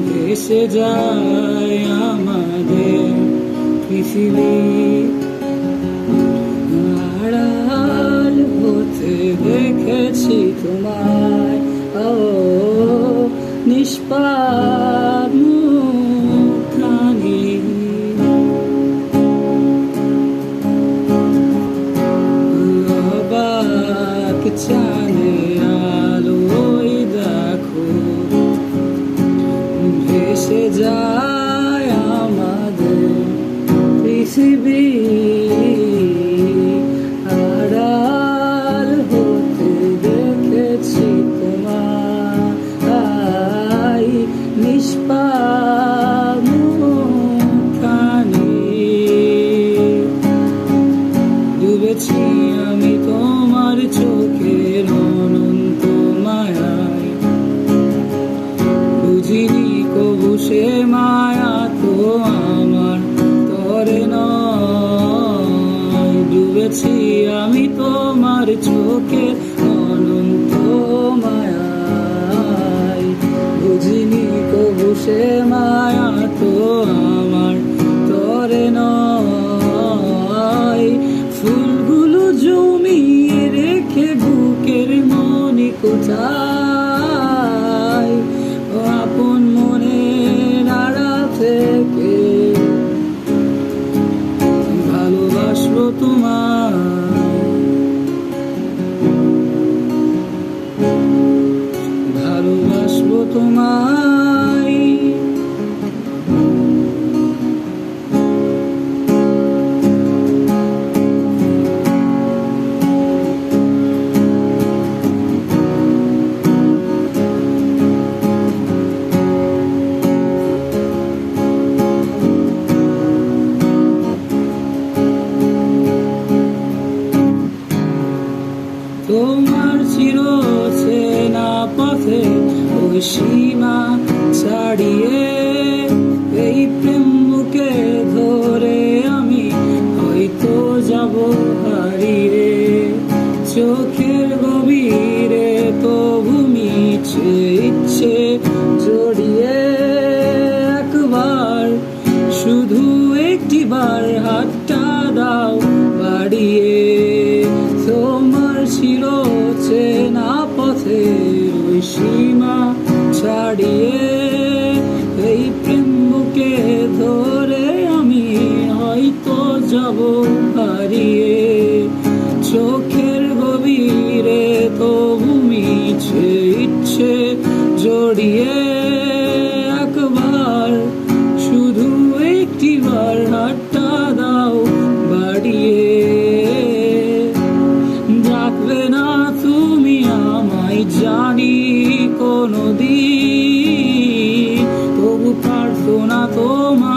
ভেসে যায় আমাদের পৃথিবী, আড়াল হতে দেখেছি তোমায়, ও নিষ্পাপ মুখখানি। অবাক চাঁদের আলোয় দেখো ভেসে যায় আমাদের পৃথিবী, আড়াল হতে দেখেছি তোমায়, নিষ্পাপ মুখখানি। ডুবেছি আমি তোমার চোখের অনন্ত মায়ায়, বুঝিনি কবু সে মায়া তো আমার তরে নয়। ডুবেছি আমি তোমার চোখের অনন্ত মায়ায়, বুঝিনি কবু সে মায়া তো আমার তরে নয়। ফুলগুলো জমিয়ে রেখে বুকের মনি কোথায়, আপন মনের আড়াল থেকে ভালোবাসবো তোমায়, ভালোবাসবো তোমায়। তোমার চিরচেনা পথে ওই সীমা ছাড়িয়ে, এই প্রেম বুকে ধরে আমি হয়তো যাব হারিয়ে। চোখের গভীরে তবু মিছে ইচ্ছে জড়িয়ে, একবার শুধু একটিবার হাতটা দাও বাড়িয়ে। তোমার চিরচেনা পথের ওই সীমা ছাড়িয়ে, এই প্রেম বুকে ধরে আমি হয়তো যাব হারিয়ে। চোখের গভীরে তবু মিছে ইচ্ছে জড়িয়ে, একবার শুধু একটিবার হাতটা দাও বাড়িয়ে। ডাকবে না তুমি আমায় জানি কোনদিন, তবু প্রার্থনা তোমার